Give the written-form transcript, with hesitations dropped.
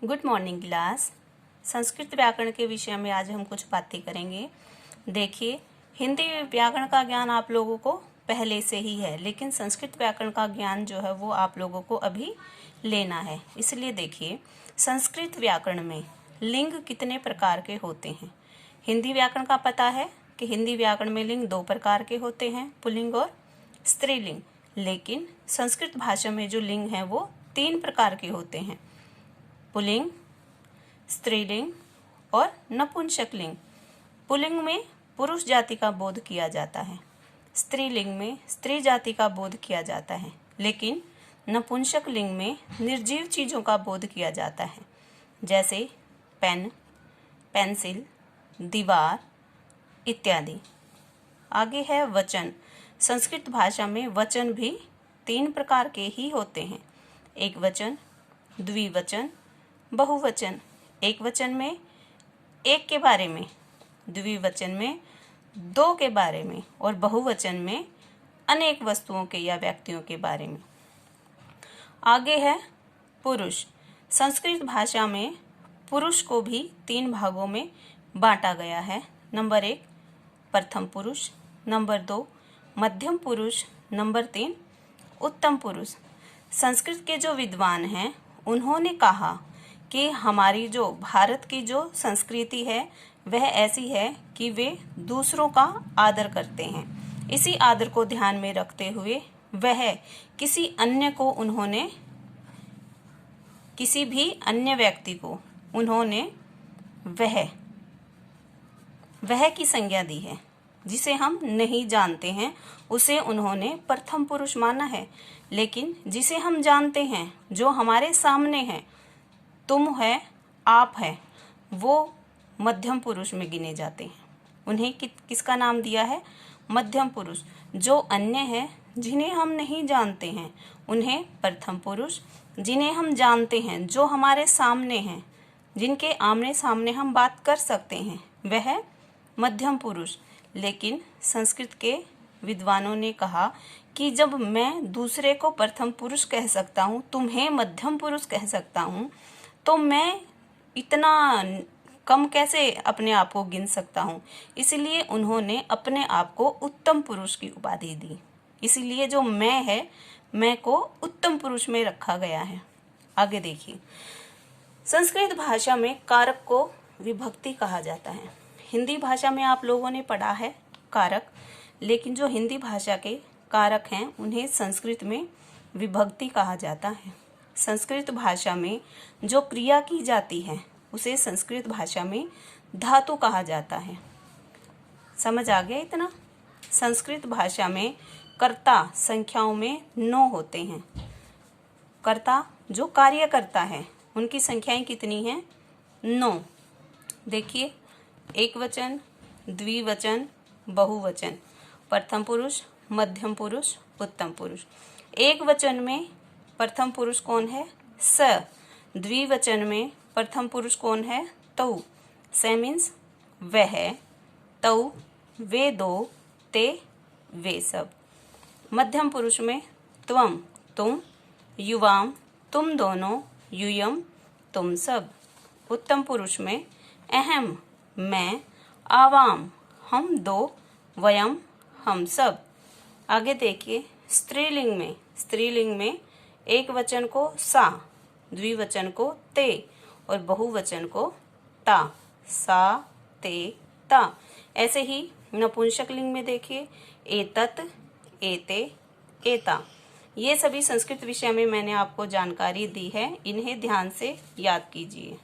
Good morning class. Sanskrit व्याकरण के विषय में आज हम कुछ बातें करेंगे। देखिए, हिंदी व्याकरण का ज्ञान आप लोगों को पहले से ही है, लेकिन संस्कृत व्याकरण का ज्ञान जो है वो आप लोगों को अभी लेना है। इसलिए देखिए, संस्कृत व्याकरण में लिंग कितने प्रकार के होते हैं। हिंदी व्याकरण का पता है कि हिंदी व्याकरण में लिंग 2 प्रकार के होते हैं, पुल्लिंग और स्त्रीलिंग। लेकिन संस्कृत भाषा में जो लिंग है वो 3 प्रकार के होते हैं, पुल्लिंग, स्त्रीलिंग और नपुंसकलिंग। पुल्लिंग में पुरुष जाति का बोध किया जाता है, स्त्रीलिंग में स्त्री जाति का बोध किया जाता है, लेकिन नपुंसकलिंग में निर्जीव चीज़ों का बोध किया जाता है, जैसे पेन, पेंसिल, दीवार इत्यादि। आगे है वचन। संस्कृत भाषा में वचन भी 3 प्रकार के ही होते हैं, एक वचन, द्विवचन, बहुवचन। एक वचन में एक के बारे में, द्विवचन में 2 के बारे में और बहुवचन में अनेक वस्तुओं के या व्यक्तियों के बारे में। आगे है पुरुष। संस्कृत भाषा में पुरुष को भी 3 भागों में बांटा गया है। नंबर 1 प्रथम पुरुष, नंबर 2 मध्यम पुरुष, नंबर 3 उत्तम पुरुष। संस्कृत के जो विद्वान हैं उन्होंने कहा कि हमारी जो भारत की जो संस्कृति है वह ऐसी है कि वे दूसरों का आदर करते हैं। इसी आदर को ध्यान में रखते हुए वह किसी भी अन्य व्यक्ति को उन्होंने वह की संज्ञा दी है। जिसे हम नहीं जानते हैं उसे उन्होंने प्रथम पुरुष माना है, लेकिन जिसे हम जानते हैं, जो हमारे सामने है, तुम है, आप है, वो मध्यम पुरुष में गिने जाते हैं। उन्हें किसका नाम दिया है? मध्यम पुरुष। जो अन्य है, जिन्हें हम नहीं जानते हैं, उन्हें प्रथम पुरुष। जिन्हें हम जानते हैं, जो हमारे सामने हैं, जिनके आमने सामने हम बात कर सकते हैं, वह मध्यम पुरुष। लेकिन संस्कृत के विद्वानों ने कहा कि जब मैं दूसरे को प्रथम पुरुष कह सकता हूँ, तुम्हें मध्यम पुरुष कह सकता हूँ, तो मैं इतना कम कैसे अपने आप को गिन सकता हूँ। इसलिए उन्होंने अपने आप को उत्तम पुरुष की उपाधि दी। इसीलिए जो मैं है, मैं को उत्तम पुरुष में रखा गया है। आगे देखिए, संस्कृत भाषा में कारक को विभक्ति कहा जाता है। हिंदी भाषा में आप लोगों ने पढ़ा है कारक, लेकिन जो हिंदी भाषा के कारक हैं उन्हें संस्कृत में विभक्ति कहा जाता है। संस्कृत भाषा में जो क्रिया की जाती है उसे संस्कृत भाषा में धातु कहा जाता है। समझ आ गया इतना? संस्कृत भाषा में कर्ता संख्याओं में 9 होते हैं। कर्ता जो कार्य करता है उनकी संख्याएं कितनी हैं? 9। देखिए, एक वचन, द्विवचन, बहुवचन, प्रथम पुरुष, मध्यम पुरुष, उत्तम पुरुष। एक वचन में प्रथम पुरुष कौन है? स। द्विवचन में प्रथम पुरुष कौन है? तौ। स मीन्स वह, तौ वे 2, ते वे सब। मध्यम पुरुष में त्वम तुम, युवाम तुम दोनों, यूयम तुम सब। उत्तम पुरुष में अहम मैं, आवाम हम 2, वयम हम सब। आगे देखिए, स्त्रीलिंग में एक वचन को सा, द्विवचन को ते और बहुवचन को ता, सा ते ता। ऐसे ही नपुंसकलिंग में देखिए, एतत, एते, एता। ये सभी संस्कृत विषय में मैंने आपको जानकारी दी है, इन्हें ध्यान से याद कीजिए।